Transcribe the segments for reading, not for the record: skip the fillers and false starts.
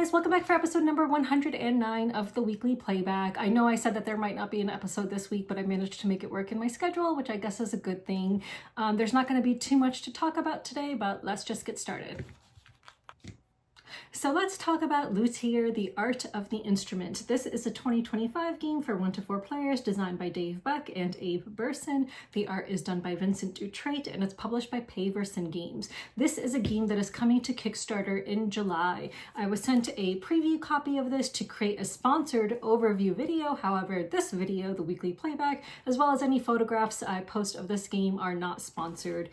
guys, welcome back for episode number 109 of the weekly playback. I know I said that there might not be an episode this week, but I managed to make it work in my schedule, which I guess is a good thing. There's not going to be too much to talk about today, but let's just get started. So let's talk about Luthier, the Art of the Instrument. This is a 2025 game for 1 to 4 players designed by Dave Buck and Abe Burson. The art is done by Vincent Dutrait and it's published by Paverson Games. This is a game that is coming to Kickstarter in July. I was sent a preview copy of this to create a sponsored overview video. However, this video, the weekly playback, as well as any photographs I post of this game are not sponsored.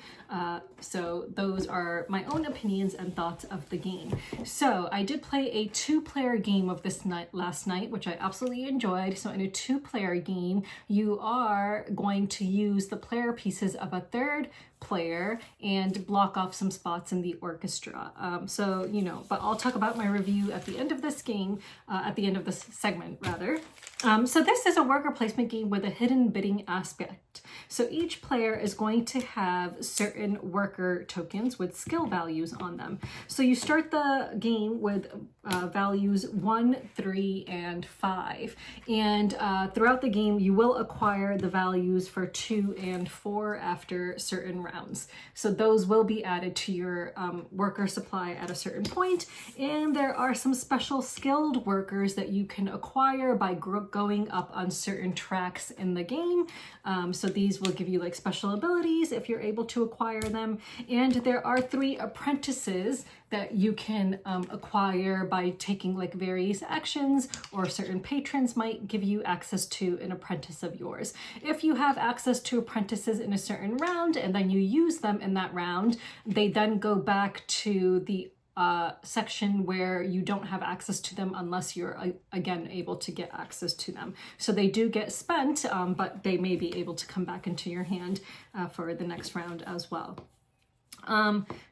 So those are my own opinions and thoughts of the game. So I did play a 2-player game of this last night, which I absolutely enjoyed. So in a 2-player game, you are going to use the player pieces of a third player and block off some spots in the orchestra. But I'll talk about my review at the end of this game, at the end of this segment rather. So this is a worker placement game with a hidden bidding aspect. So each player is going to have certain worker tokens with skill values on them. So you start the game with values 1, 3, and 5. And throughout the game, you will acquire the values for 2 and 4 after certain rounds. So those will be added to your worker supply at a certain point. And there are some special skilled workers that you can acquire by going up on certain tracks in the game. So these will give you like special abilities if you're able to acquire them. And there are 3 apprentices that you can acquire by taking like various actions, or certain patrons might give you access to an apprentice of yours. If you have access to apprentices in a certain round and then you use them in that round, they then go back to the section where you don't have access to them unless you're again able to get access to them. So they do get spent, but they may be able to come back into your hand for the next round as well.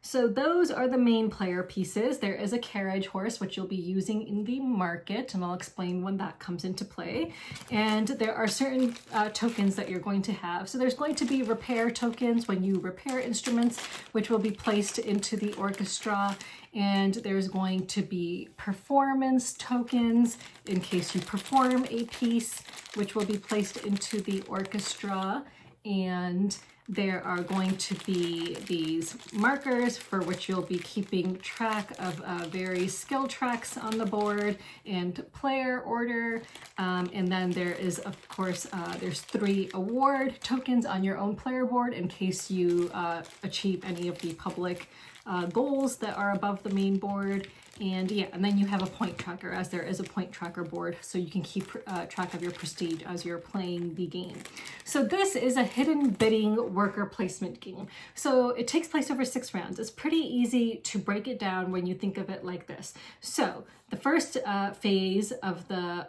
So those are the main player pieces. There is a carriage horse, which you'll be using in the market, and I'll explain when that comes into play. And there are certain tokens that you're going to have. So there's going to be repair tokens when you repair instruments, which will be placed into the orchestra. And there's going to be performance tokens in case you perform a piece, which will be placed into the orchestra. And there are going to be these markers for which you'll be keeping track of various skill tracks on the board and player order. And then there is, of course, there's 3 award tokens on your own player board in case you achieve any of the public goals that are above the main board. And then you have a point tracker, as there is a point tracker board, so you can keep track of your prestige as you're playing the game. So this is a hidden bidding worker placement game. So it takes place over 6 rounds. It's pretty easy to break it down when you think of it like this. So the first phase of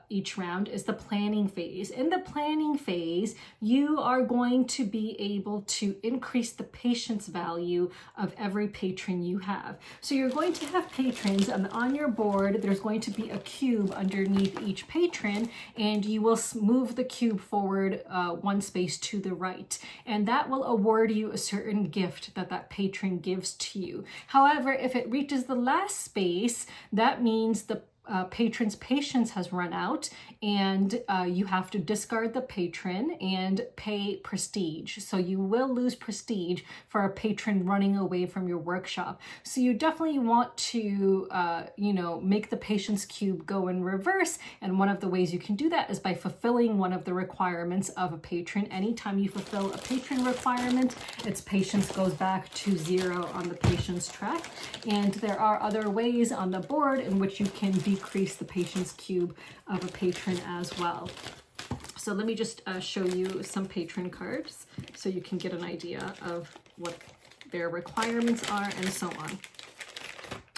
each round is the planning phase. In the planning phase, you are going to be able to increase the patience value of every patron you have. So you're going to have patrons, and on your board, there's going to be a cube underneath each patron, and you will move the cube forward 1 space to the right. And that will award you a certain gift that patron gives to you. However, if it reaches the last space, that means the patron's patience has run out, and you have to discard the patron and pay prestige. So you will lose prestige for a patron running away from your workshop. So you definitely want to, make the patience cube go in reverse. And one of the ways you can do that is by fulfilling one of the requirements of a patron. Anytime you fulfill a patron requirement, its patience goes back to 0 on the patience track. And there are other ways on the board in which you can decrease the patience cube of a patron as well. So let me just show you some patron cards so you can get an idea of what their requirements are and so on.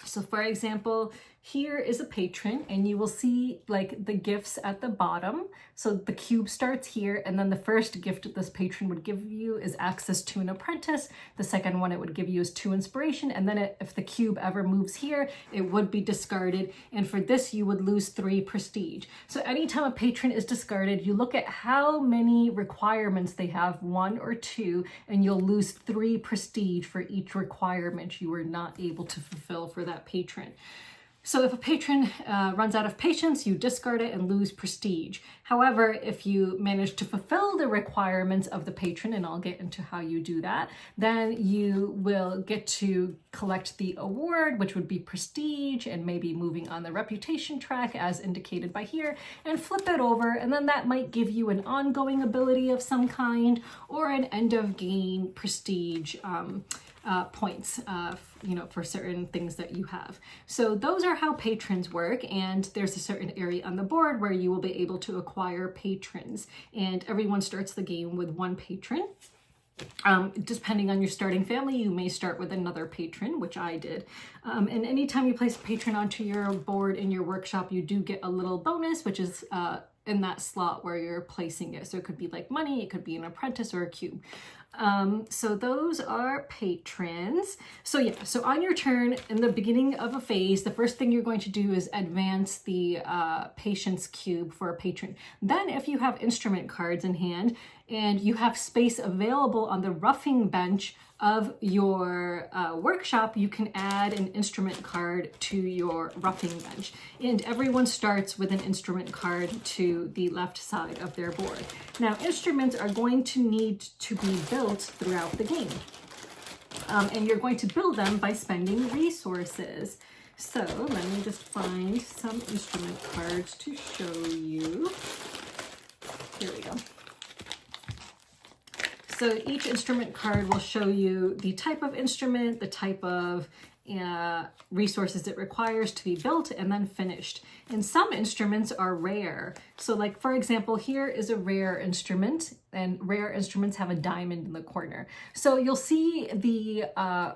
So for example, here is a patron, and you will see like the gifts at the bottom. So the cube starts here, and then the first gift this patron would give you is access to an apprentice. The second one it would give you is 2 inspiration, and then if the cube ever moves here, it would be discarded. And for this, you would lose 3 prestige. So anytime a patron is discarded, you look at how many requirements they have, 1 or 2, and you'll lose 3 prestige for each requirement you were not able to fulfill for that patron. So if a patron runs out of patience, you discard it and lose prestige. However, if you manage to fulfill the requirements of the patron, and I'll get into how you do that, then you will get to collect the award, which would be prestige, and maybe moving on the reputation track as indicated by here, and flip it over, and then that might give you an ongoing ability of some kind or an end of game prestige points, for certain things that you have. So those are how patrons work, and there's a certain area on the board where you will be able to acquire patrons, and everyone starts the game with one patron. Depending on your starting family, you may start with another patron, which I did. And anytime you place a patron onto your board in your workshop, you do get a little bonus, which is in that slot where you're placing it. So it could be like money, it could be an apprentice or a cube. So those are patrons. So yeah, so on your turn, in the beginning of a phase, the first thing you're going to do is advance the patience cube for a patron. Then if you have instrument cards in hand and you have space available on the roughing bench of your workshop, you can add an instrument card to your roughing bench. And everyone starts with an instrument card to the left side of their board. Now, instruments are going to need to be built throughout the game. And you're going to build them by spending resources. So let me just find some instrument cards to show you. Here we go. So each instrument card will show you the type of instrument, the type of resources it requires to be built and then finished. And some instruments are rare. So like, for example, here is a rare instrument, and rare instruments have a diamond in the corner. So you'll see the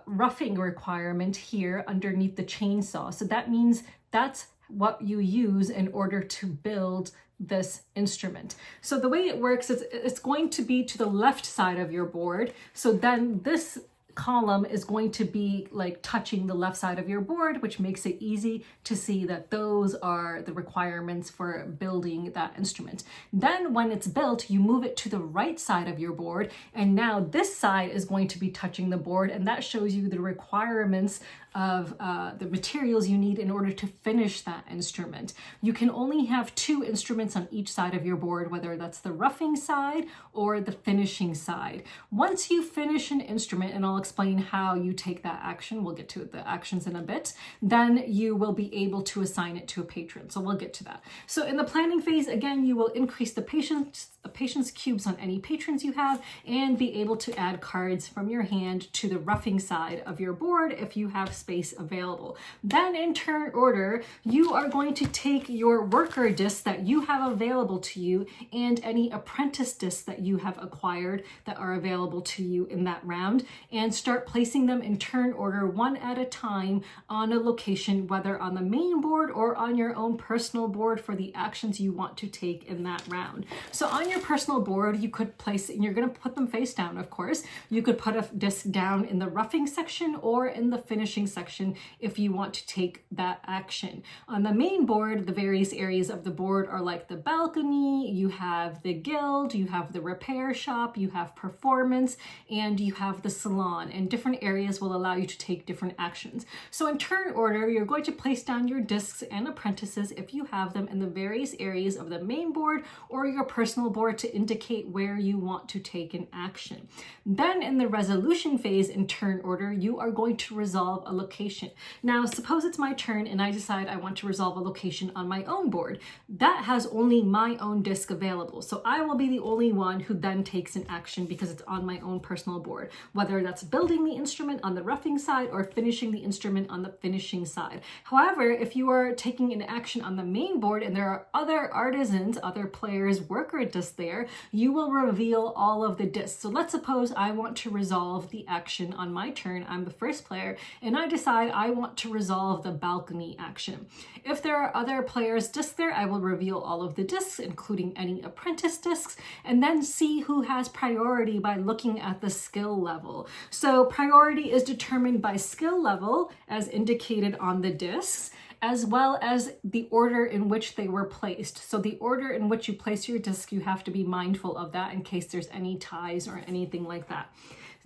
roughing requirement here underneath the chainsaw. So that means that's what you use in order to build this instrument. So the way it works is it's going to be to the left side of your board. So then this column is going to be like touching the left side of your board, which makes it easy to see that those are the requirements for building that instrument. Then when it's built, you move it to the right side of your board, and now this side is going to be touching the board, and that shows you the requirements of the materials you need in order to finish that instrument. You can only have 2 instruments on each side of your board, whether that's the roughing side or the finishing side. Once you finish an instrument, and I'll explain how you take that action, we'll get to the actions in a bit, then you will be able to assign it to a patron. So we'll get to that. So in the planning phase, again, you will increase the patience cubes on any patrons you have and be able to add cards from your hand to the roughing side of your board if you have space available. Then in turn order, you are going to take your worker discs that you have available to you and any apprentice discs that you have acquired that are available to you in that round, and start placing them in turn order one at a time on a location, whether on the main board or on your own personal board for the actions you want to take in that round. So on your personal board, you could place, and you're going to put them face down, of course, you could put a disc down in the roughing section or in the finishing section if you want to take that action. On the main board, the various areas of the board are like the balcony, you have the guild, you have the repair shop, you have performance, and you have the salon, and different areas will allow you to take different actions. So in turn order, you're going to place down your discs and apprentices if you have them in the various areas of the main board or your personal board to indicate where you want to take an action. Then in the resolution phase, in turn order, you are going to resolve a location. Now, suppose it's my turn and I decide I want to resolve a location on my own board. That has only my own disc available. So I will be the only one who then takes an action because it's on my own personal board, whether that's building the instrument on the roughing side or finishing the instrument on the finishing side. However, if you are taking an action on the main board and there are other artisans, other players' worker discs there, you will reveal all of the discs. So let's suppose I want to resolve the action on my turn. I'm the first player and I decide I want to resolve the balcony action. If there are other players' discs there, I will reveal all of the discs, including any apprentice discs, and then see who has priority by looking at the skill level. So priority is determined by skill level as indicated on the discs, as well as the order in which they were placed. So the order in which you place your disc, you have to be mindful of that in case there's any ties or anything like that.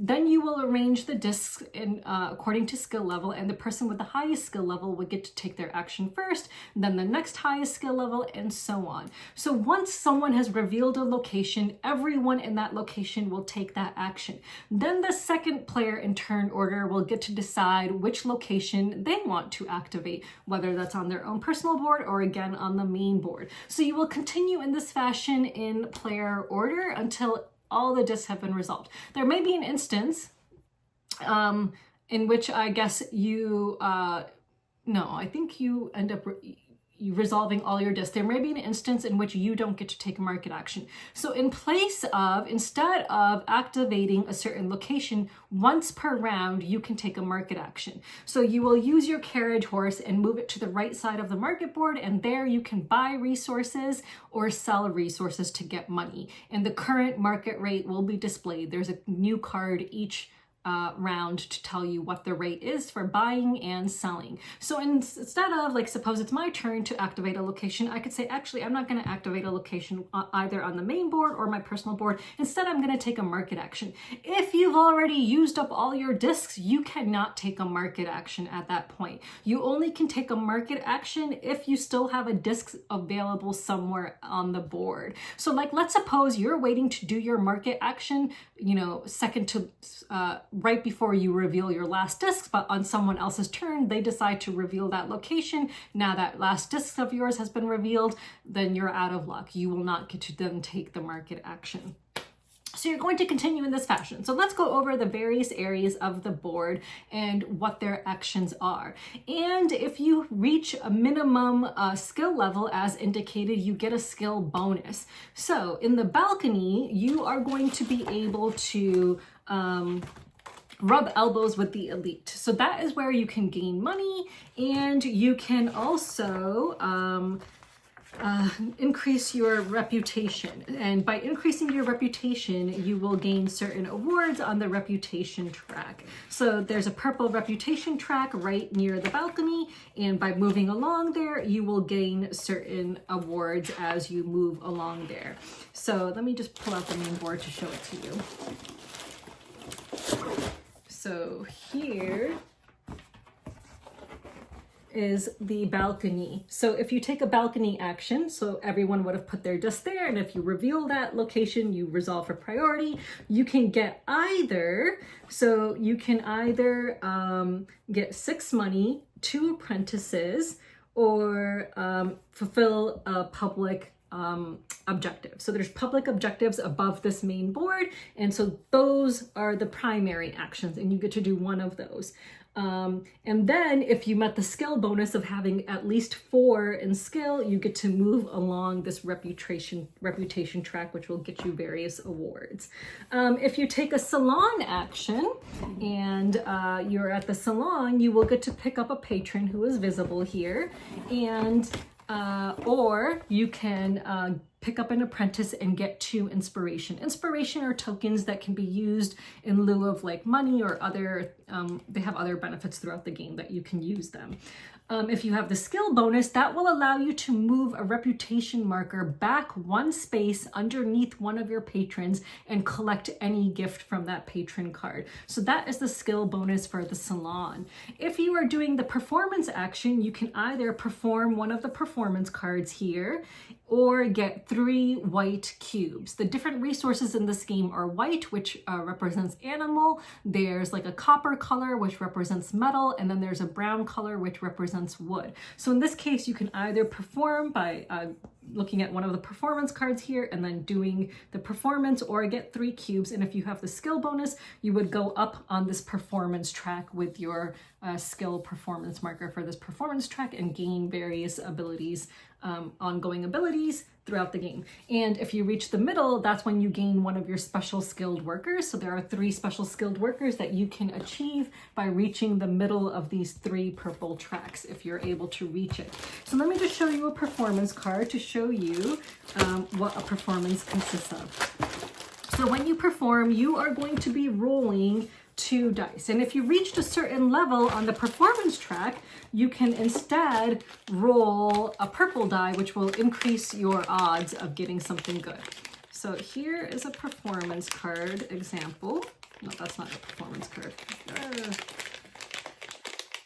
Then you will arrange the discs in according to skill level, and the person with the highest skill level would get to take their action first, then the next highest skill level, and so on. So once someone has revealed a location, everyone in that location will take that action. Then the second player in turn order will get to decide which location they want to activate, whether that's on their own personal board or again on the main board. So you will continue in this fashion in player order until all the discs have been resolved. There may be an instance in which I guess you, no, I think you end up resolving all your discs. There may be an instance in which you don't get to take a market action. So instead of activating a certain location once per round, you can take a market action. So you will use your carriage horse and move it to the right side of the market board, and there you can buy resources or sell resources to get money. And the current market rate will be displayed. There's a new card each round to tell you what the rate is for buying and selling. So instead of, like, suppose it's my turn to activate a location, I could say, actually, I'm not going to activate a location either on the main board or my personal board. Instead, I'm going to take a market action. If you've already used up all your discs, you cannot take a market action at that point. You only can take a market action if you still have a disc available somewhere on the board. So, like, let's suppose you're waiting to do your market action, you know, second to right before you reveal your last discs, but on someone else's turn, they decide to reveal that location. Now that last disc of yours has been revealed, then you're out of luck. You will not get to then take the market action. So you're going to continue in this fashion. So let's go over the various areas of the board and what their actions are. And if you reach a minimum skill level as indicated, you get a skill bonus. So in the balcony, you are going to be able to rub elbows with the elite. So that is where you can gain money, and you can also increase your reputation. And by increasing your reputation, you will gain certain awards on the reputation track. So there's a purple reputation track right near the balcony, and by moving along there, you will gain certain awards as you move along there. So let me just pull out the main board to show it to you. So here is the balcony. So if you take a balcony action, so everyone would have put their disc there, and if you reveal that location, you resolve for priority. You can get either, so you can either get 6 money, 2 apprentices, or fulfill a public objective. So there's public objectives above this main board, and so those are the primary actions, and you get to do one of those. And then if you met the skill bonus of having at least 4 in skill, you get to move along this reputation track, which will get you various awards. If you take a salon action and you're at the salon, you will get to pick up a patron who is visible here, and or you can pick up an apprentice and get 2 inspiration. Inspiration are tokens that can be used in lieu of like money or other, they have other benefits throughout the game that you can use them. If you have the skill bonus, that will allow you to move a reputation marker back 1 space underneath one of your patrons and collect any gift from that patron card. So that is the skill bonus for the salon. If you are doing the performance action, you can either perform one of the performance cards here or get 3 white cubes. The different resources in this game are white, which represents animal. There's like a copper color, which represents metal, and then there's a brown color, which represents wood. So in this case, you can either perform by looking at one of the performance cards here and then doing the performance, or get 3 cubes. And if you have the skill bonus, you would go up on this performance track with your skill performance marker for this performance track and gain various abilities, ongoing abilities throughout the game. And if you reach the middle, that's when you gain one of your special skilled workers. So there are 3 special skilled workers that you can achieve by reaching the middle of these 3 purple tracks if you're able to reach it. So let me just show you a performance card to show you what a performance consists of. So when you perform, you are going to be rolling 2 dice. And if you reached a certain level on the performance track, you can instead roll a purple die, which will increase your odds of getting something good. So here is a performance card example. No, that's not a performance card.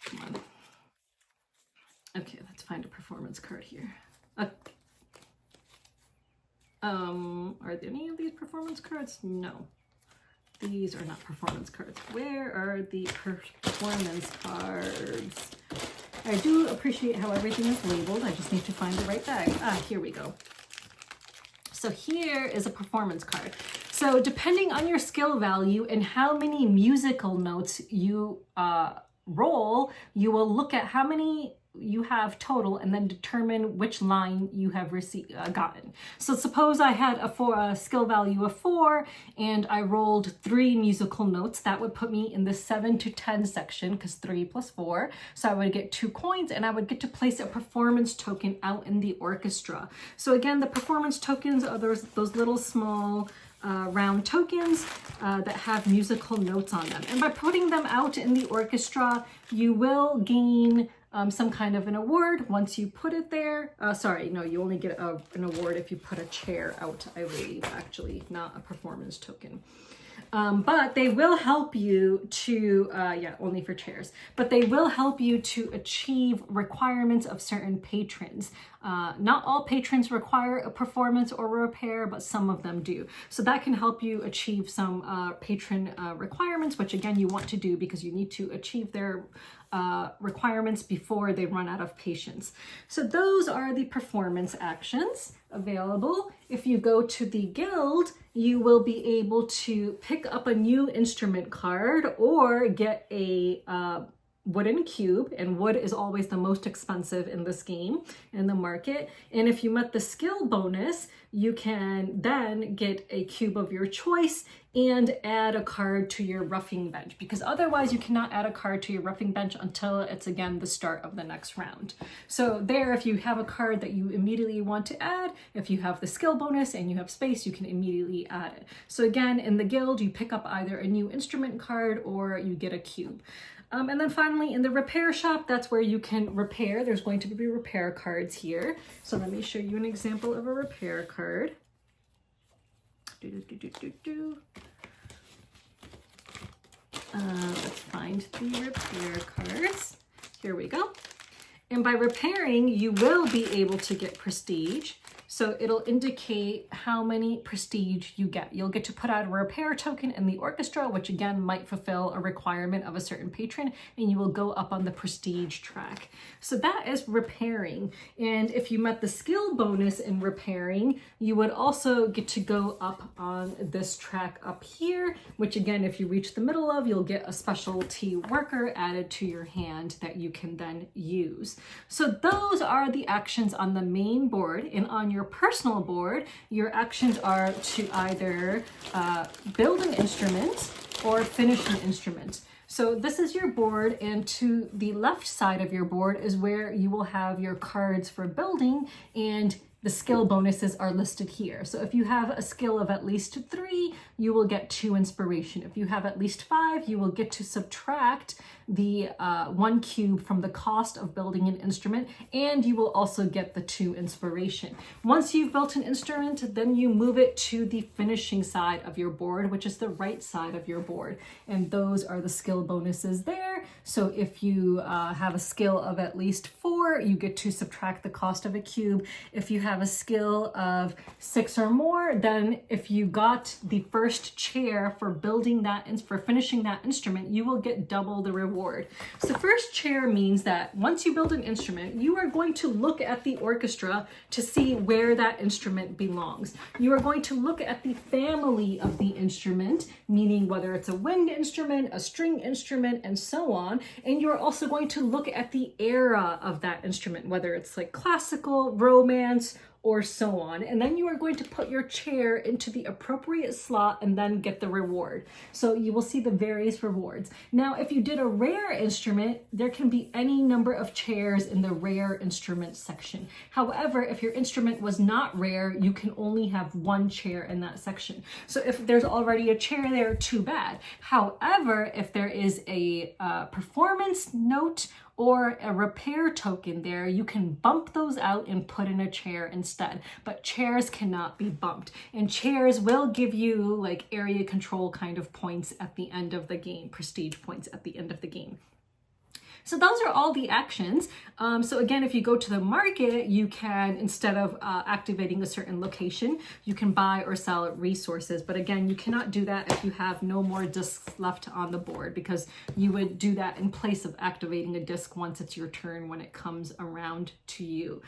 Come on. Okay, let's find a performance card here. Are there any of these performance cards? No. These are not performance cards. Where are the performance cards? I do appreciate how everything is labeled. I just need to find the right bag. Ah, here we go. So here is a performance card. So depending on your skill value and how many musical notes you roll, you will look at how many you have total and then determine which line you have gotten. So suppose I had a skill value of 4 and I rolled 3 musical notes. That would put me in the 7 to 10 section because 3 plus 4. So I would get 2 coins and I would get to place a performance token out in the orchestra. So again, the performance tokens are those little small round tokens that have musical notes on them. And by putting them out in the orchestra, you will gain some kind of an award once you put it there. Sorry, no, you only get an award if you put a chair out, I believe, actually, not a performance token. But they will help you to, yeah, only for chairs, but they will help you to achieve requirements of certain patrons. Not all patrons require a performance or repair, but some of them do. So that can help you achieve some patron requirements, which again, you want to do because you need to achieve their requirements before they run out of patience. So those are the performance actions available. If you go to the guild, you will be able to pick up a new instrument card or get a wooden cube, and wood is always the most expensive in this game in the market. And if you met the skill bonus, you can then get a cube of your choice and add a card to your roughing bench, because otherwise you cannot add a card to your roughing bench until it's again the start of the next round. So there, if you have a card that you immediately want to add, if you have the skill bonus and you have space, you can immediately add it. So again, in the guild, you pick up either a new instrument card or you get a cube. And then finally, in the repair shop, that's where you can repair. There's going to be repair cards here. So let me show you an example of a repair card. Let's find the repair cards. Here we go. And by repairing, you will be able to get prestige. So it'll indicate how many prestige you get. You'll get to put out a repair token in the orchestra, which again might fulfill a requirement of a certain patron, and you will go up on the prestige track. So that is repairing. And if you met the skill bonus in repairing, you would also get to go up on this track up here, which again, if you reach the middle of, you'll get a specialty worker added to your hand that you can then use. So those are the actions on the main board. And on your personal board, your actions are to either build an instrument or finish an instrument. So this is your board, and to the left side of your board is where you will have your cards for building, and the skill bonuses are listed here. So if you have a skill of at least 3, you will get 2 inspiration. If you have at least 5, you will get to subtract the 1 cube from the cost of building an instrument, and you will also get the 2 inspiration. Once you've built an instrument, then you move it to the finishing side of your board, which is the right side of your board. And those are the skill bonuses there. So if you have a skill of at least 4, you get to subtract the cost of a cube. If you have a skill of 6 or more, then if you got the first chair for building that, for finishing that instrument, you will get double the reward. So first chair means that once you build an instrument, you are going to look at the orchestra to see where that instrument belongs. You are going to look at the family of the instrument, meaning whether it's a wind instrument, a string instrument, and so on. And you're also going to look at the era of that instrument, whether it's like classical, romance, or so on. And then you are going to put your chair into the appropriate slot and then get the reward. So you will see the various rewards. Now, if you did a rare instrument, there can be any number of chairs in the rare instrument section. However, if your instrument was not rare, you can only have 1 chair in that section. So if there's already a chair there, too bad. However, if there is a performance note or a repair token there, you can bump those out and put in a chair instead. But chairs cannot be bumped. And chairs will give you like area control kind of points at the end of the game, prestige points at the end of the game. So those are all the actions. So again, if you go to the market, you can, instead of activating a certain location, you can buy or sell resources. But again, you cannot do that if you have no more discs left on the board, because you would do that in place of activating a disc once it's your turn when it comes around to you.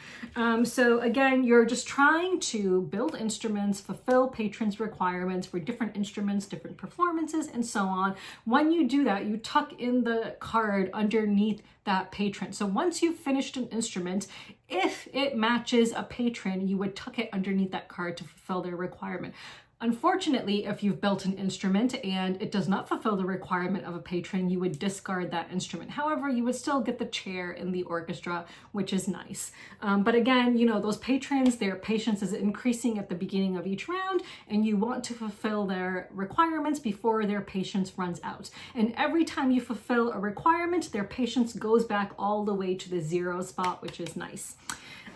So again, you're just trying to build instruments, fulfill patrons' requirements for different instruments, different performances, and so on. When you do that, you tuck in the card underneath that patron. So once you've finished an instrument, if it matches a patron, you would tuck it underneath that card to fulfill their requirement. Unfortunately, if you've built an instrument and it does not fulfill the requirement of a patron, you would discard that instrument. However, you would still get the chair in the orchestra, which is nice. But again, you know, those patrons, their patience is increasing at the beginning of each round, and you want to fulfill their requirements before their patience runs out. And every time you fulfill a requirement, their patience goes back all the way to the 0 spot, which is nice.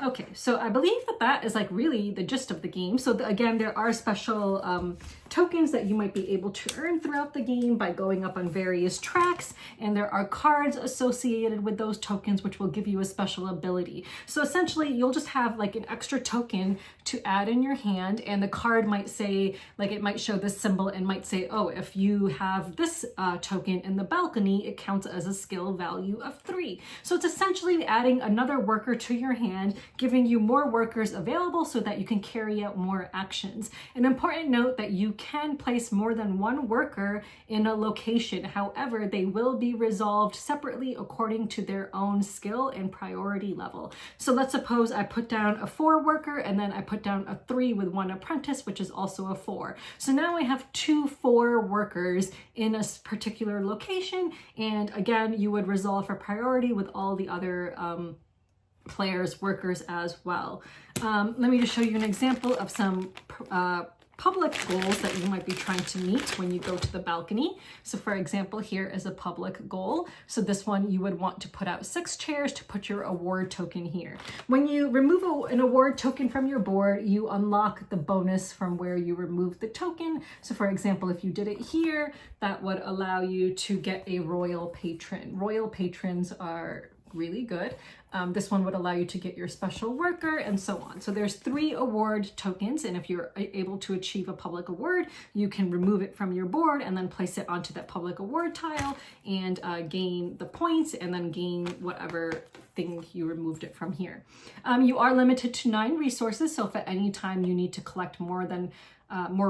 Okay, so I believe that that is like really the gist of the game. So again, there are special tokens that you might be able to earn throughout the game by going up on various tracks, and there are cards associated with those tokens which will give you a special ability. So essentially, you'll just have like an extra token to add in your hand, and the card might say, like it might show this symbol and might say, oh, if you have this token in the balcony, it counts as a skill value of 3. So it's essentially adding another worker to your hand, giving you more workers available so that you can carry out more actions. An important note that you can place more than one worker in a location. However, they will be resolved separately according to their own skill and priority level. So let's suppose I put down a 4 worker and then I put down a 3 with 1 apprentice, which is also a 4. So now I have 2 4 workers in a particular location. And again, you would resolve for priority with all the other players' workers as well. Let me just show you an example of some public goals that you might be trying to meet when you go to the balcony. So for example, here is a public goal. So this one, you would want to put out 6 chairs to put your award token here. When you remove an award token from your board, you unlock the bonus from where you removed the token. So for example, if you did it here, that would allow you to get a royal patron. Royal patrons are really good. This one would allow you to get your special worker and so on. So there's 3 award tokens, and if you're able to achieve a public award, you can remove it from your board and then place it onto that public award tile and gain the points and then gain whatever thing you removed it from here. You are limited to 9 resources, so if at any time you need to collect more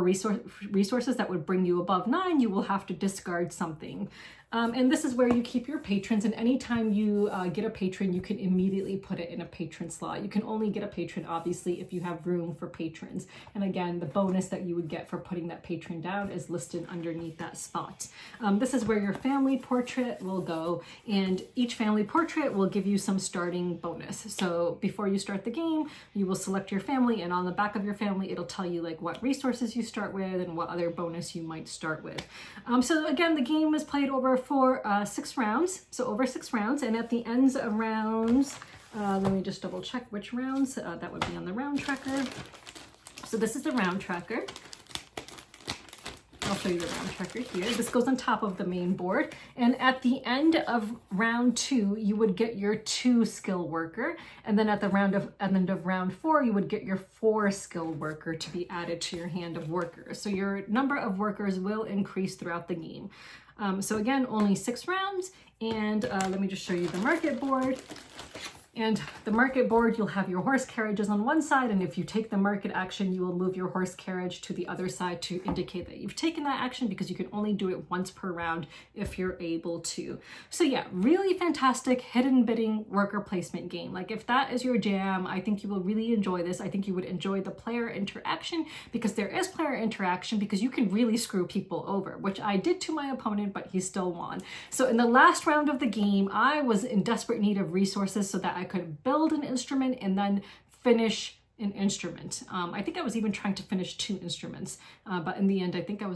resources that would bring you above 9, you will have to discard something. And this is where you keep your patrons, and anytime you get a patron, you can immediately put it in a patron slot. You can only get a patron, obviously, if you have room for patrons. And again, the bonus that you would get for putting that patron down is listed underneath that spot. This is where your family portrait will go, and each family portrait will give you some starting bonus. So before you start the game, you will select your family, and on the back of your family, it'll tell you like what resources you start with and what other bonus you might start with. So again, the game is played over for 6 rounds, so over 6 rounds, and at the ends of rounds, let me just double check which rounds, that would be on the round tracker. So this is the round tracker. I'll show you the round tracker here. This goes on top of the main board, and at the end of round 2, you would get your 2 skill worker, and then at the end of round 4, you would get your 4 skill worker to be added to your hand of workers. So your number of workers will increase throughout the game. So again, only 6 rounds, and let me just show you the market board. And the market board, you'll have your horse carriages on one side, and if you take the market action, you will move your horse carriage to the other side to indicate that you've taken that action, because you can only do it once per round if you're able to. So yeah, really fantastic hidden bidding worker placement game. Like if that is your jam, I think you will really enjoy this. I think you would enjoy the player interaction, because there is player interaction, because you can really screw people over, which I did to my opponent, but he still won. So in the last round of the game, I was in desperate need of resources so that I could build an instrument and then finish an instrument. I think I was even trying to finish 2 instruments, but in the end, I think I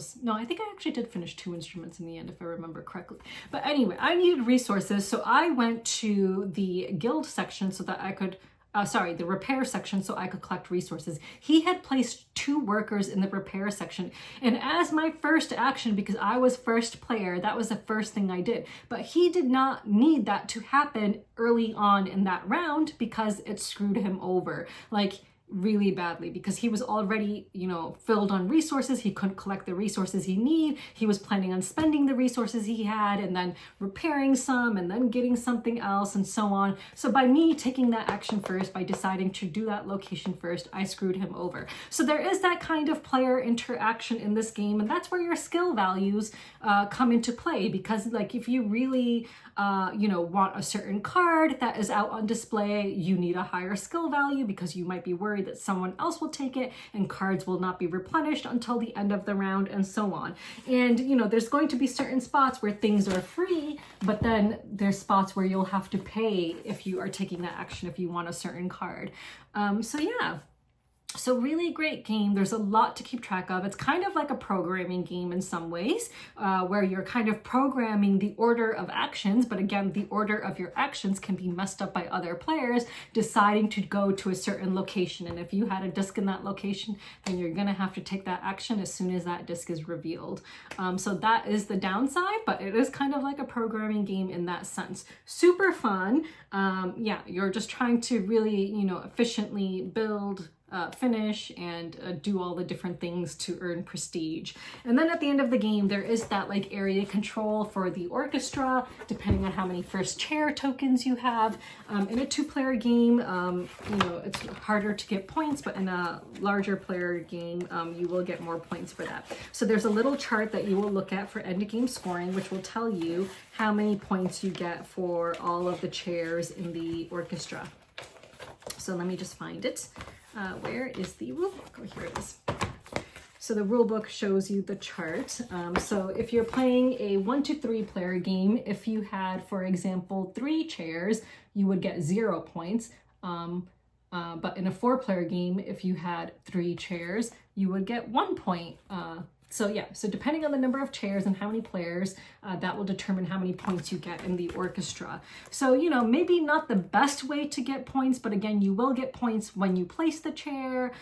actually did finish 2 instruments in the end, if I remember correctly. But anyway, I needed resources, so I went to the guild section so that I could the repair section so I could collect resources. He had placed 2 workers in the repair section. And as my first action, because I was first player, that was the first thing I did. But he did not need that to happen early on in that round because it screwed him over. Like, really badly, because he was already, filled on resources. He couldn't collect the resources he needed. He was planning on spending the resources he had and then repairing some and then getting something else and so on. So by me taking that action first, by deciding to do that location first, I screwed him over. So there is that kind of player interaction in this game, and that's where your skill values come into play, because like if you really want a certain card that is out on display, you need a higher skill value because you might be worried that someone else will take it and cards will not be replenished until the end of the round and so on. And there's going to be certain spots where things are free, but then there's spots where you'll have to pay if you are taking that action if you want a certain card. So really great game. There's a lot to keep track of. It's kind of like a programming game in some ways, where you're kind of programming the order of actions, but again, the order of your actions can be messed up by other players deciding to go to a certain location. And if you had a disc in that location, then you're gonna have to take that action as soon as that disc is revealed. So that is the downside, but it is kind of like a programming game in that sense. Super fun. You're just trying to really, efficiently build, finish, and do all the different things to earn prestige. And then at the end of the game, there is that like area control for the orchestra, depending on how many first chair tokens you have. In a 2-player game, it's harder to get points, but in a larger player game, you will get more points for that. So there's a little chart that you will look at for end of game scoring, which will tell you how many points you get for all of the chairs in the orchestra. So let me just find it. Where is the rule book? Oh, here it is. So the rule book shows you the chart. So if you're playing a 1 to 3 player game, if you had, for example, 3 chairs, you would get 0 points. But in a 4-player game, if you had 3 chairs, you would get 1 point. So depending on the number of chairs and how many players, that will determine how many points you get in the orchestra. So, maybe not the best way to get points, but again, you will get points when you place the chair,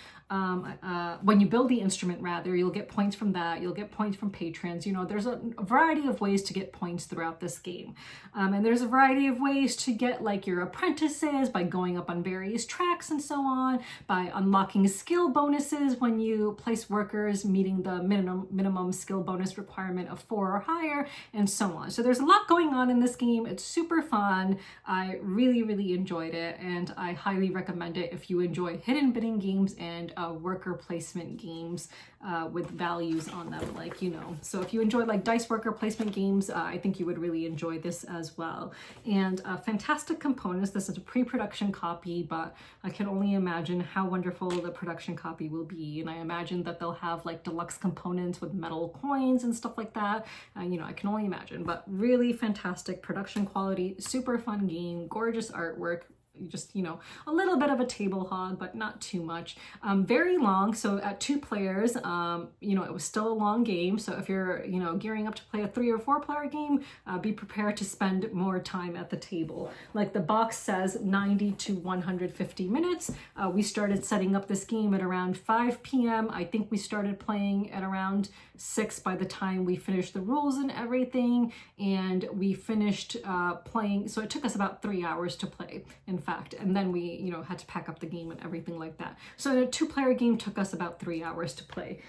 when you build the instrument rather, you'll get points from that. You'll get points from patrons. There's a variety of ways to get points throughout this game. And there's a variety of ways to get like your apprentices by going up on various tracks and so on, by unlocking skill bonuses when you place workers meeting the minimum skill bonus requirement of 4 or higher, and so on. So there's a lot going on in this game. It's super fun. I really, really enjoyed it, and I highly recommend it if you enjoy hidden bidding games and worker placement games with values on them, So if you enjoy like dice worker placement games, I think you would really enjoy this as well. And fantastic components. This is a pre-production copy, but I can only imagine how wonderful the production copy will be. And I imagine that they'll have like deluxe components with metal coins and stuff like that. I can only imagine, but really fantastic production quality, super fun game, gorgeous artwork. Just, a little bit of a table hog, but not too much. Very long. So at 2 players, it was still a long game. So if you're, gearing up to play a 3 or 4 player game, be prepared to spend more time at the table. Like the box says 90 to 150 minutes. We started setting up this game at around 5 p.m. I think we started playing at around 6 by the time we finished the rules and everything. And we finished playing. So it took us about 3 hours to play, in fact. And then we, had to pack up the game and everything like that. So a 2-player game took us about 3 hours to play.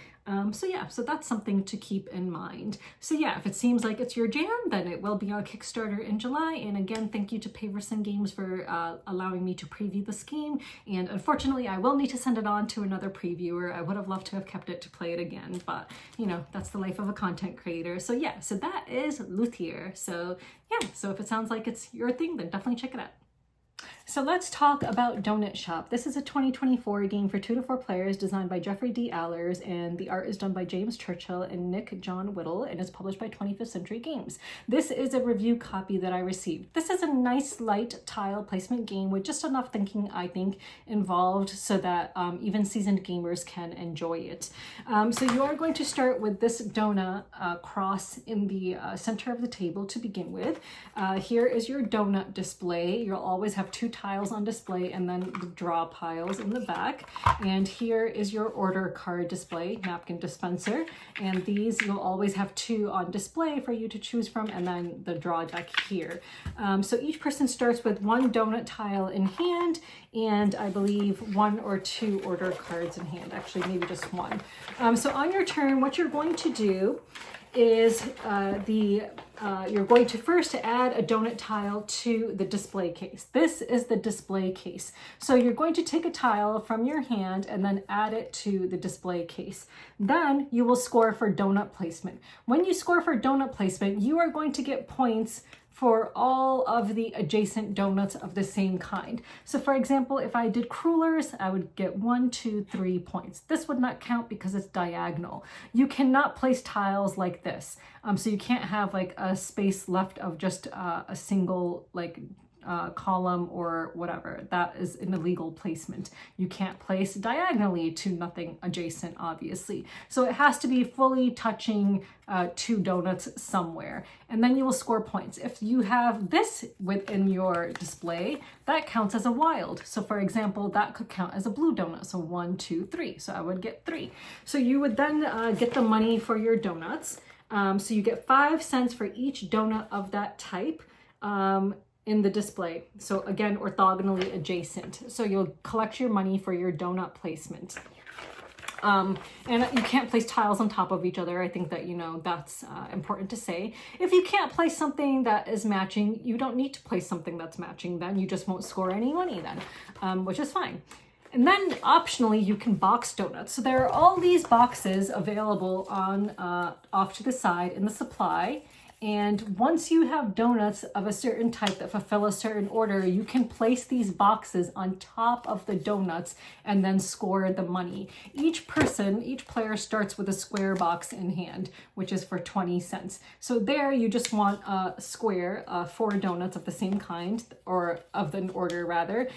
So that's something to keep in mind. So if it seems like it's your jam, then it will be on Kickstarter in July. And again, thank you to Paverson Games for allowing me to preview this game. And unfortunately, I will need to send it on to another previewer. I would have loved to have kept it to play it again, but that's the life of a content creator. So so that is Luthier. So if it sounds like it's your thing, then definitely check it out. So let's talk about Donut Shop. This is a 2024 game for 2 to 4 players designed by Jeffrey D. Allers, and the art is done by James Churchill and Nick John Whittle, and is published by 25th Century Games. This is a review copy that I received. This is a nice light tile placement game with just enough thinking, I think, involved so that even seasoned gamers can enjoy it. So you are going to start with this donut cross in the center of the table to begin with. Here is your donut display. You'll always have 2 tiles on display and then the draw piles in the back. And here is your order card display, napkin dispenser. And these you'll always have 2 on display for you to choose from, and then the draw deck here. So each person starts with 1 donut tile in hand, and I believe 1 or 2 order cards in hand, actually maybe just 1. So on your turn, what you're going to do is you're going to first add a donut tile to the display case. This is the display case. So you're going to take a tile from your hand and then add it to the display case. Then you will score for donut placement. When you score for donut placement, you are going to get points for all of the adjacent donuts of the same kind. So for example, if I did crullers, I would get 1, 2, 3 points. This would not count because it's diagonal. You cannot place tiles like this. So you can't have like a space left of just a single like column or whatever. That is an illegal placement. You can't place diagonally to nothing adjacent, obviously. So it has to be fully touching 2 donuts somewhere, and then you will score points. If you have this within your display, that counts as a wild. So for example, that could count as a blue donut. So 1, 2, 3. So I would get 3. So you would then get the money for your donuts. So you get 5 cents for each donut of that type. In the display. So again, orthogonally adjacent. So you'll collect your money for your donut placement. And you can't place tiles on top of each other. I think that, you know, that's important to say. If you can't place something that is matching, you don't need to place something that's matching then. You just won't score any money then, which is fine. And then optionally, you can box donuts. So there are all these boxes available on off to the side in the supply. And once you have donuts of a certain type that fulfill a certain order, you can place these boxes on top of the donuts and then score the money. Each player starts with a square box in hand, which is for 20 cents. So there you just want a square, 4 donuts of the same kind, or of an order rather,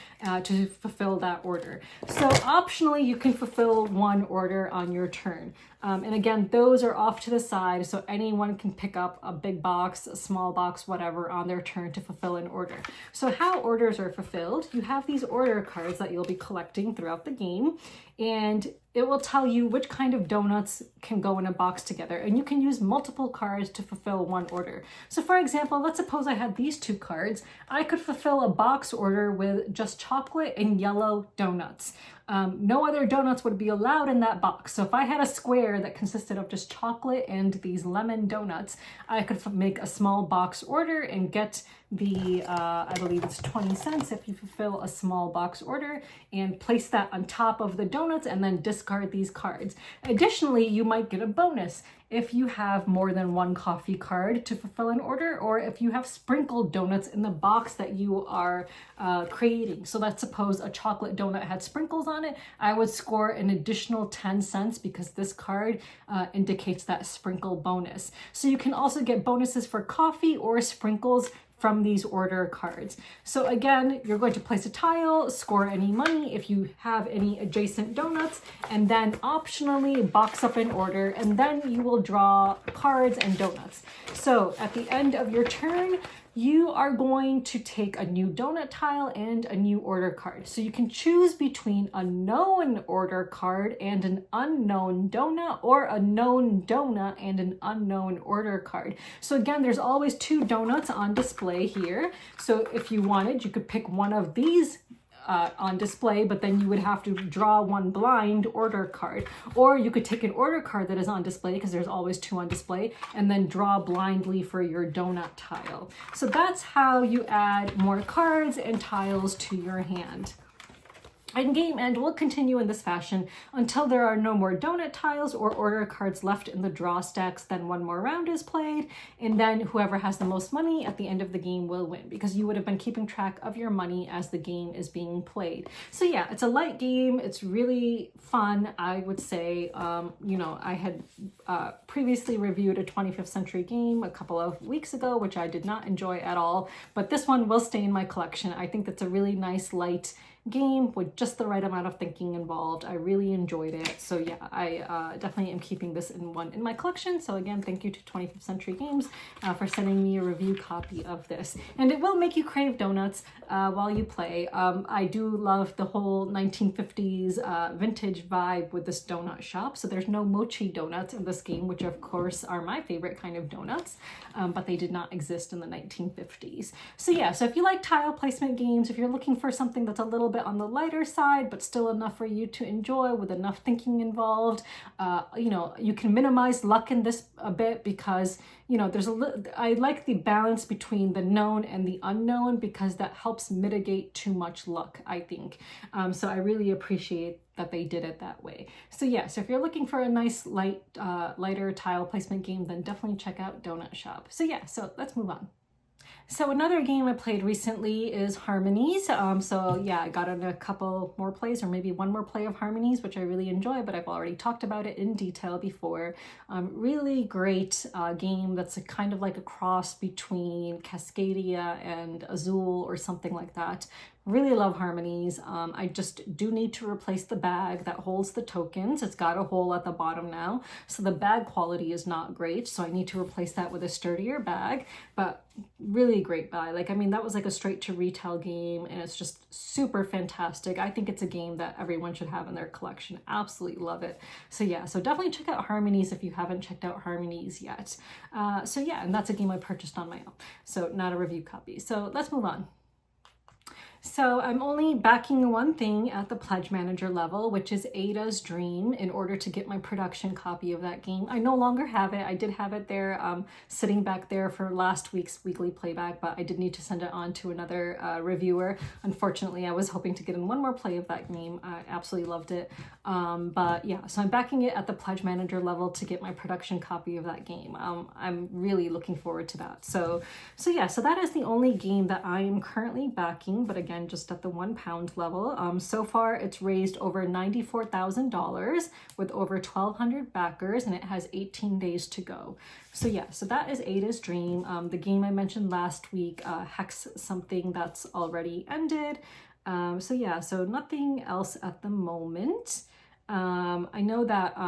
to fulfill that order. So optionally, you can fulfill 1 order on your turn. And again, those are off to the side, so anyone can pick up a big box, a small box, whatever, on their turn to fulfill an order. So how orders are fulfilled, you have these order cards that you'll be collecting throughout the game, and it will tell you which kind of donuts can go in a box together, and you can use multiple cards to fulfill 1 order. So for example, let's suppose I had these 2 cards. I could fulfill a box order with just chocolate and yellow donuts. No other donuts would be allowed in that box. So if I had a square that consisted of just chocolate and these lemon donuts, I could make a small box order and get the, I believe it's 20 cents if you fulfill a small box order, and place that on top of the donuts and then discard these cards. Additionally, you might get a bonus if you have more than 1 coffee card to fulfill an order, or if you have sprinkled donuts in the box that you are creating. So let's suppose a chocolate donut had sprinkles on it. I would score an additional 10 cents because this card indicates that sprinkle bonus. So you can also get bonuses for coffee or sprinkles from these order cards. So again, you're going to place a tile, score any money if you have any adjacent donuts, and then optionally box up an order, and then you will draw cards and donuts. So at the end of your turn, you are going to take a new donut tile and a new order card. So you can choose between a known order card and an unknown donut, or a known donut and an unknown order card. So again, there's always 2 donuts on display here. So if you wanted, you could pick one of these on display, but then you would have to draw 1 blind order card. Or you could take an order card that is on display, because there's always 2 on display, and then draw blindly for your donut tile. So that's how you add more cards and tiles to your hand. And Game End will continue in this fashion until there are no more donut tiles or order cards left in the draw stacks. Then one more round is played, and then whoever has the most money at the end of the game will win, because you would have been keeping track of your money as the game is being played. So yeah, it's a light game. It's really fun, I would say. You know, I had previously reviewed a 25th century game a couple of weeks ago, which I did not enjoy at all, but this one will stay in my collection. I think that's a really nice, light game with just the right amount of thinking involved. I really enjoyed it. So yeah, I definitely am keeping this in my collection. So again, thank you to 25th Century Games for sending me a review copy of this. And it will make you crave donuts while you play. I do love the whole 1950s vintage vibe with this donut shop. So there's no mochi donuts in this game, which of course are my favorite kind of donuts, but they did not exist in the 1950s. So yeah, so if you like tile placement games, if you're looking for something that's a little bit on the lighter side, but still enough for you to enjoy with enough thinking involved, you know, you can minimize luck in this a bit, because, you know, there's I like the balance between the known and the unknown, because that helps mitigate too much luck, I think. So I really appreciate that they did it that way. So yeah, so if you're looking for a nice lighter tile placement game, then definitely check out Donut Shop. So yeah, so let's move on. So another game I played recently is Harmonies. So yeah, I got on a couple more plays, or maybe one more play of Harmonies, which I really enjoy, but I've already talked about it in detail before. Really great game that's kind of like a cross between Cascadia and Azul or something like that. Really love Harmonies. I just do need to replace the bag that holds the tokens. It's got a hole at the bottom now, so the bag quality is not great. So I need to replace that with a sturdier bag, but really great buy. Like, I mean, that was like a straight to retail game, and it's just super fantastic. I think it's a game that everyone should have in their collection. Absolutely love it. So yeah, so definitely check out Harmonies if you haven't checked out Harmonies yet. So yeah, and that's a game I purchased on my own, so not a review copy. So let's move on. So I'm only backing one thing at the pledge manager level, which is Ada's Dream, in order to get my production copy of that game. I no longer have it. I did have it there sitting back there for last week's weekly playback, but I did need to send it on to another reviewer. Unfortunately, I was hoping to get in one more play of that game. I absolutely loved it. But yeah, so I'm backing it at the pledge manager level to get my production copy of that game. I'm really looking forward to that. So yeah, so that is the only game that I am currently backing, but again, just at the £1 level. So far, it's raised over $94,000 with over 1,200 backers, and it has 18 days to go. So yeah, so that is Ada's Dream. The game I mentioned last week, Hex something, that's already ended. So yeah, so nothing else at the moment. I know that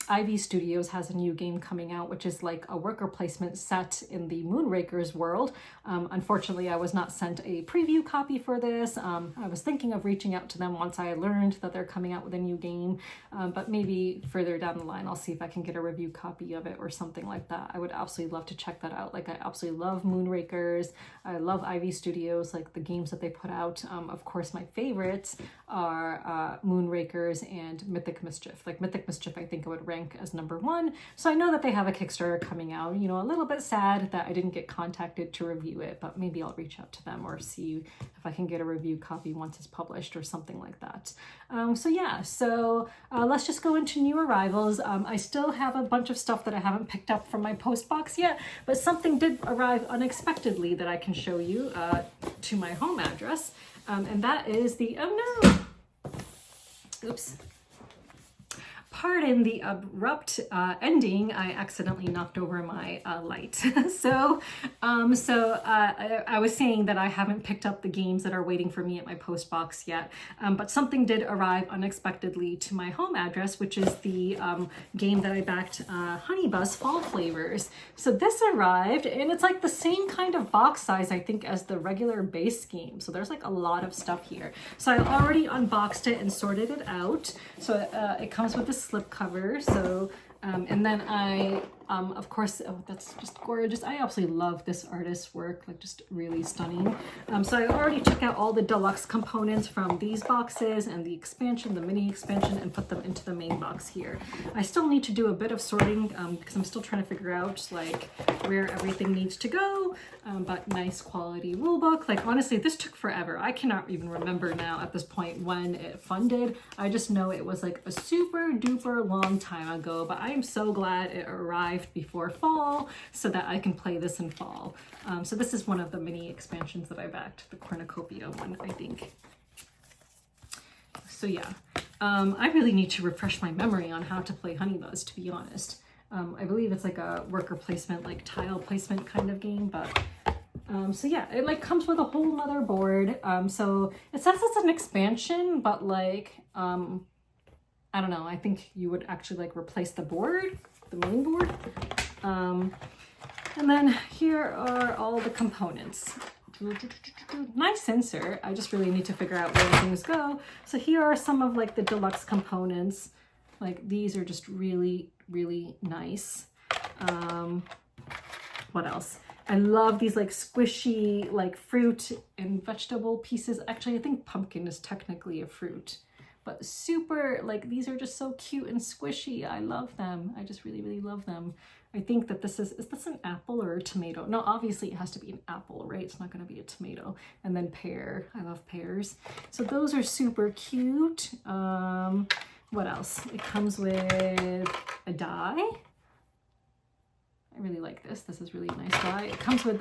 Ivy Studios has a new game coming out, which is like a worker placement set in the Moonrakers world. Unfortunately, I was not sent a preview copy for this. I was thinking of reaching out to them once I learned that they're coming out with a new game, but maybe further down the line, I'll see if I can get a review copy of it or something like that. I would absolutely love to check that out. Like, I absolutely love Moonrakers. I love Ivy Studios, like the games that they put out. Of course, my favorites are Moonrakers and Mythic Mischief. Like Mythic Mischief, I think I would rank as #1. So I know that they have a Kickstarter coming out. You know, a little bit sad that I didn't get contacted to review it, but maybe I'll reach out to them or see if I can get a review copy once it's published or something like that. So yeah, so let's just go into new arrivals. I still have a bunch of stuff that I haven't picked up from my post box yet, but something did arrive unexpectedly that I can show you to my home address. And that is the, oh no, oops. Pardon the abrupt ending. I accidentally knocked over my light. I was saying that I haven't picked up the games that are waiting for me at my post box yet, but something did arrive unexpectedly to my home address, which is the game that I backed, Honey Buzz Fall Flavors. So this arrived, and it's like the same kind of box size, I think, as the regular base game. So there's like a lot of stuff here. So I already unboxed it and sorted it out. So it comes with this slip cover. So and then I Of course, oh, that's just gorgeous. I absolutely love this artist's work, like just really stunning. So I already took out all the deluxe components from these boxes and the expansion, the mini expansion, and put them into the main box here. I still need to do a bit of sorting because I'm still trying to figure out like where everything needs to go, but nice quality rule book. Like honestly, this took forever. I cannot even remember now at this point when it funded. I just know it was like a super duper long time ago, but I am so glad it arrived before fall so that I can play this in fall. So this is one of the mini expansions that I backed, the cornucopia one, I think. So yeah, I really need to refresh my memory on how to play Honey Buzz, to be honest. I believe it's like a worker placement, like tile placement kind of game, but so yeah, it like comes with a whole nother board. So it says it's an expansion, but like, I don't know, I think you would actually like replace the board, the main board. And then here are all the components. Nice insert. I just really need to figure out where things go. So here are some of like the deluxe components. Like these are just really, really nice. What else? I love these like squishy like fruit and vegetable pieces. Actually, I think pumpkin is technically a fruit, but super, like these are just so cute and squishy. I love them. I just really, really love them. I think that this is this an apple or a tomato? No, obviously it has to be an apple, right? It's not gonna be a tomato. And then pear, I love pears. So those are super cute. What else? It comes with a die. I really like this. This is really nice die. It comes with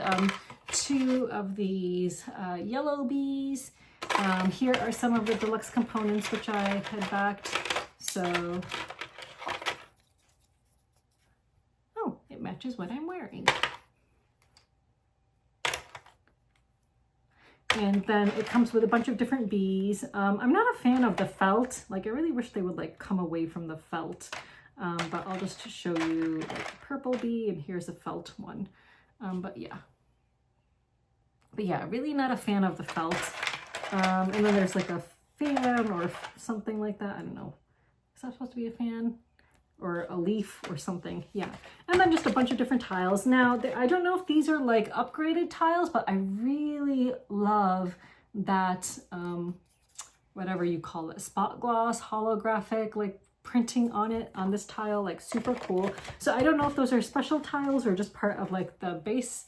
2 of these yellow bees. Here are some of the deluxe components which I had backed. So, oh, it matches what I'm wearing. And then it comes with a bunch of different bees. I'm not a fan of the felt. Like I really wish they would like come away from the felt. But I'll just show you like purple bee, and here's a felt one. But yeah, really not a fan of the felt. And then there's like a fan or something like that. I don't know. Is that supposed to be a fan or a leaf or something? Yeah. And then just a bunch of different tiles. Now, I don't know if these are like upgraded tiles, but I really love that, whatever you call it, spot gloss, holographic, like printing on it on this tile, like super cool. So I don't know if those are special tiles or just part of like the base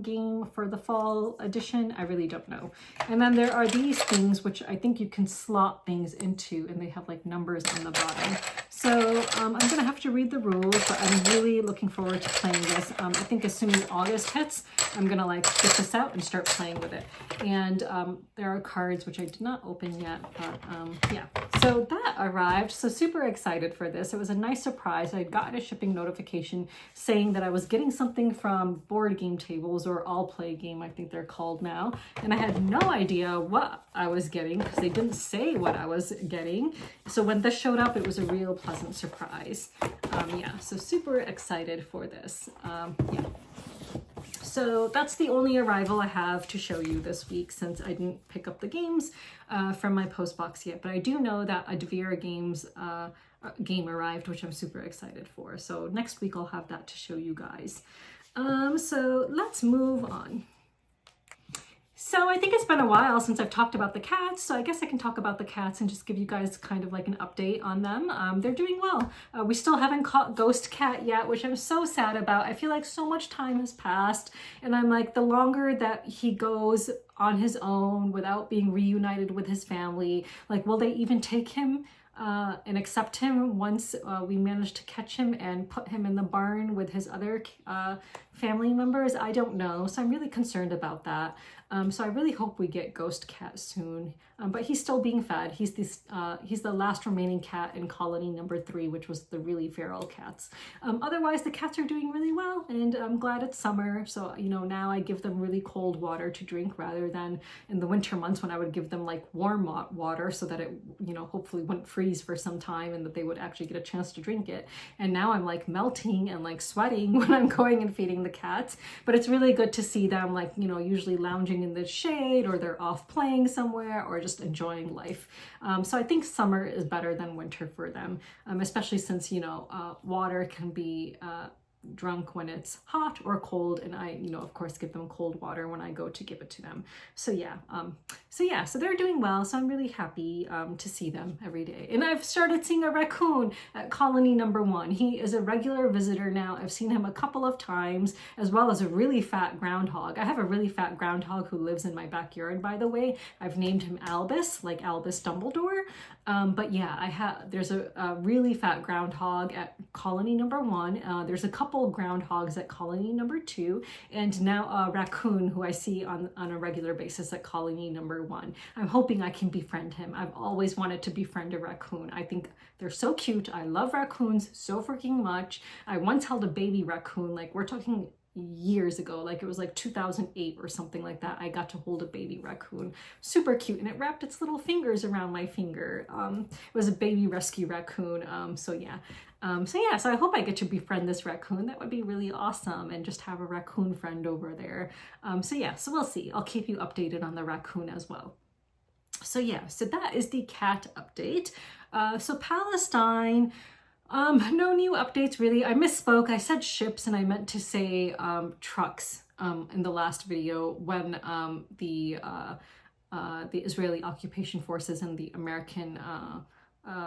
game for the fall edition. I really don't know. And then there are these things which I think you can slot things into, and they have like numbers on the bottom. So I'm gonna have to read the rules, but I'm really looking forward to playing this. I think as soon as August hits, I'm gonna like get this out and start playing with it. And there are cards which I did not open yet, but yeah. So that arrived, so super excited for this. It was a nice surprise. I had gotten a shipping notification saying that I was getting something from Board Game Tables, or All Play Game, I think they're called now. And I had no idea what I was getting because they didn't say what I was getting. So when this showed up, it was a real pleasant surprise. Yeah, so super excited for this. Yeah. So that's the only arrival I have to show you this week, since I didn't pick up the games from my post box yet. But I do know that a Luthier Games game arrived, which I'm super excited for. So next week I'll have that to show you guys. So let's move on. So I think it's been a while since I've talked about the cats, so I guess I can talk about the cats and just give you guys kind of like an update on them. They're doing well. We still haven't caught Ghost Cat yet, which I'm so sad about. I feel like so much time has passed, and I'm like, the longer that he goes on his own without being reunited with his family, like, will they even take him and accept him once we manage to catch him and put him in the barn with his other family members? I don't know. So I'm really concerned about that. So I really hope we get Ghost Cat soon. But he's still being fed. He's the last remaining cat in colony number 3, which was the really feral cats. Otherwise, the cats are doing really well, and I'm glad it's summer. So, you know, now I give them really cold water to drink rather than in the winter months when I would give them like warm water so that it, you know, hopefully wouldn't freeze for some time and that they would actually get a chance to drink it. And now I'm like melting and like sweating when I'm going and feeding the cats. But it's really good to see them, like, you know, usually lounging in the shade, or they're off playing somewhere, or just enjoying life. So I think summer is better than winter for them, especially since, you know, water can be drunk when it's hot or cold, and I, you know, of course, give them cold water when I go to give it to them. So yeah, so they're doing well. So I'm really happy to see them every day. And I've started seeing a raccoon at colony number 1. He is a regular visitor now. I've seen him a couple of times, as well as a really fat groundhog. I have a really fat groundhog who lives in my backyard, by the way. I've named him Albus, like Albus Dumbledore. But yeah, there's a really fat groundhog at colony number 1. There's a couple groundhogs at colony number 2, and now a raccoon who I see on a regular basis at colony number 1. I'm hoping I can befriend him. I've always wanted to befriend a raccoon. I think they're so cute. I love raccoons so freaking much. I once held a baby raccoon, like we're talking years ago, like it was like 2008 or something like that. I got to hold a baby raccoon, super cute, and it wrapped its little fingers around my finger. It was a baby rescue raccoon. So I hope I get to befriend this raccoon. That would be really awesome, and just have a raccoon friend over there. So we'll see. I'll keep you updated on the raccoon as well. So that is the cat update. So Palestine, no new updates really. I misspoke. I said ships and I meant to say trucks in the last video when the Israeli occupation forces and the American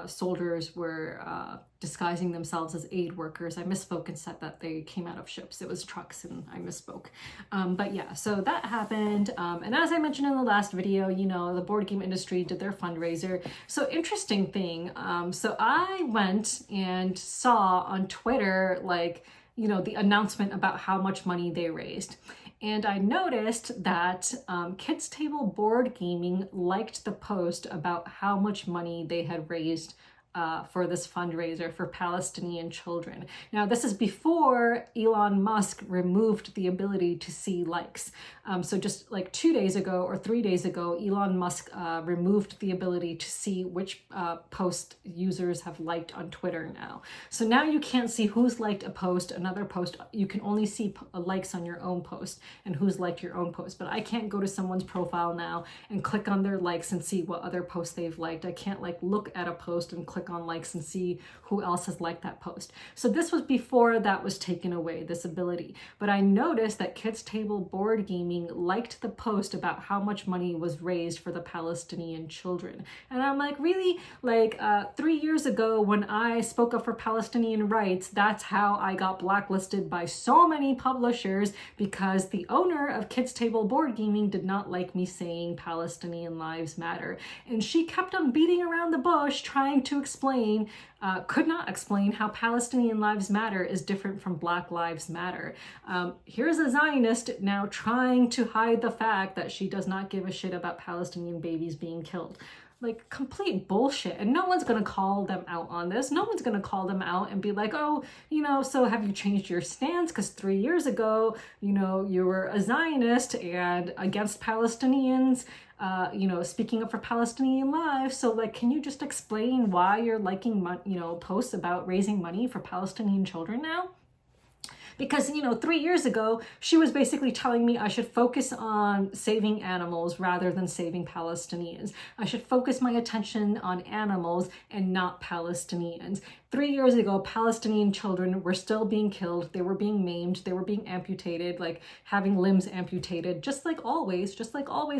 soldiers were disguising themselves as aid workers. I misspoke and said that they came out of ships. It was trucks, and I misspoke. But yeah, so that happened. And as I mentioned in the last video, you know, the board game industry did their fundraiser. So interesting thing. So I went and saw on Twitter, like, you know, the announcement about how much money they raised. And I noticed that Kids Table Board Gaming liked the post about how much money they had raised for this fundraiser for Palestinian children. Now, this is before Elon Musk removed the ability to see likes. So just like 2 days ago or 3 days ago, Elon Musk removed the ability to see which post users have liked on Twitter now. So now you can't see who's liked a post, another post. You can only see likes on your own post and who's liked your own post. But I can't go to someone's profile now and click on their likes and see what other posts they've liked. I can't like look at a post and click on likes and see who else has liked that post. So this was before that was taken away, this ability. But I noticed that Kids Table Board Gaming liked the post about how much money was raised for the Palestinian children. And I'm like, really? Like 3 years ago when I spoke up for Palestinian rights, that's how I got blacklisted by so many publishers, because the owner of Kids Table Board Gaming did not like me saying Palestinian lives matter. And she kept on beating around the bush trying to explain, could not explain how Palestinian lives matter is different from Black Lives Matter. Here's a Zionist now trying to hide the fact that she does not give a shit about Palestinian babies being killed. Like, complete bullshit. And no one's going to call them out on this. No one's going to call them out and be like, oh, you know, so have you changed your stance? Because 3 years ago, you know, you were a Zionist and against Palestinians, you know, speaking up for Palestinian lives. So like, can you just explain why you're liking, you know, posts about raising money for Palestinian children now? Because, you know, 3 years ago, she was basically telling me I should focus on saving animals rather than saving Palestinians. I should focus my attention on animals and not Palestinians. 3 years ago, Palestinian children were still being killed. They were being maimed. They were being amputated, like having limbs amputated, just like always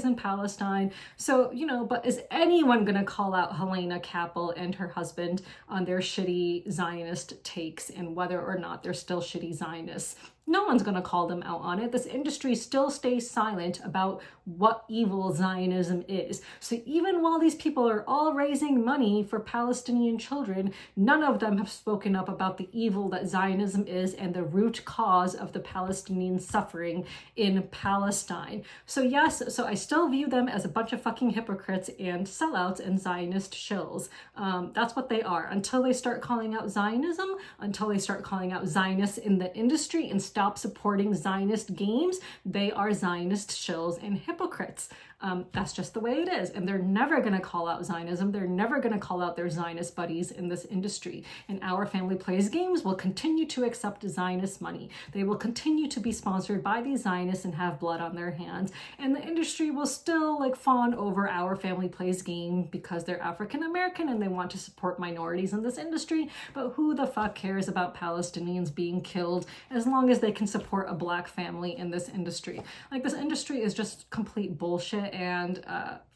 in Palestine. So, you know, but is anyone going to call out Helena Kappel and her husband on their shitty Zionist takes and whether or not they're still shitty Zionists? No one's going to call them out on it. This industry still stays silent about what evil Zionism is. So even while these people are all raising money for Palestinian children, none of them have spoken up about the evil that Zionism is and the root cause of the Palestinian suffering in Palestine. So yes, so I still view them as a bunch of fucking hypocrites and sellouts and Zionist shills. That's what they are. Until they start calling out Zionism, until they start calling out Zionists in the industry and stop supporting Zionist games, they are Zionist shills and hypocrites. That's just the way it is. And they're never going to call out Zionism. They're never going to call out their Zionist buddies in this industry. And Our Family Plays Games will continue to accept Zionist money. They will continue to be sponsored by these Zionists and have blood on their hands. And the industry will still like fawn over Our Family Plays Game because they're African American and they want to support minorities in this industry. But who the fuck cares about Palestinians being killed as long as they can support a black family in this industry? Like, this industry is just complete bullshit and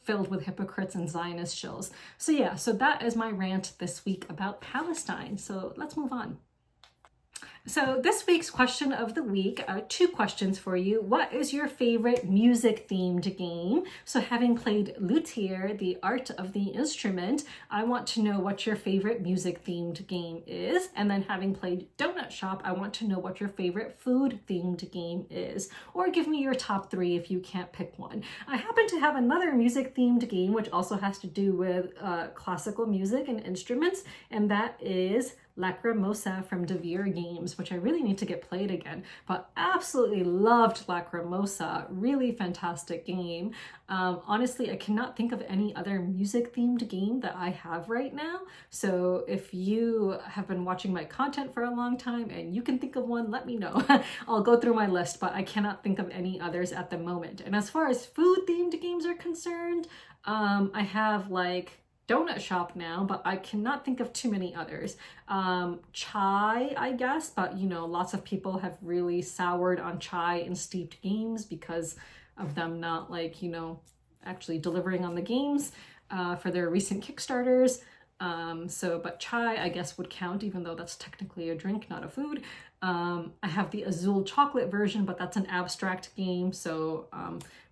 filled with hypocrites and Zionist shills. So yeah, so that is my rant this week about Palestine. So let's move on. So this week's question of the week, 2 questions for you. What is your favorite music themed game? So having played Luthier, the art of the instrument, I want to know what your favorite music themed game is. And then having played Donut Shop, I want to know what your favorite food themed game is. Or give me your top 3 if you can't pick one. I happen to have another music themed game, which also has to do with classical music and instruments, and that is Lacrimosa from Luthier Games, which I really need to get played again, but absolutely loved Lacrimosa. Really fantastic game. Honestly, I cannot think of any other music themed game that I have right now. So if you have been watching my content for a long time and you can think of one, let me know. I'll go through my list, but I cannot think of any others at the moment. And as far as food themed games are concerned, I have like Donut Shop now, but I cannot think of too many others. Chai, I guess, but you know, lots of people have really soured on chai and steeped games because of them not like, you know, actually delivering on the games for their recent Kickstarters. But chai, I guess, would count, even though that's technically a drink, not a food. I have the Azul chocolate version, but that's an abstract game. So,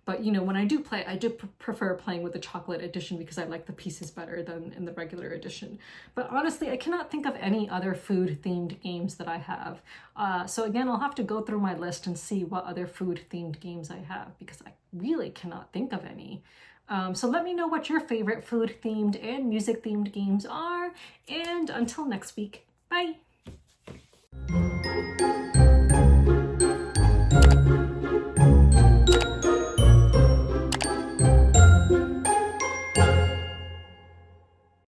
but you know, when I do play, I do prefer playing with the chocolate edition because I like the pieces better than in the regular edition. But honestly, I cannot think of any other food themed games that I have. So again, I'll have to go through my list and see what other food themed games I have because I really cannot think of any. So let me know what your favorite food themed and music themed games are. And until next week, bye.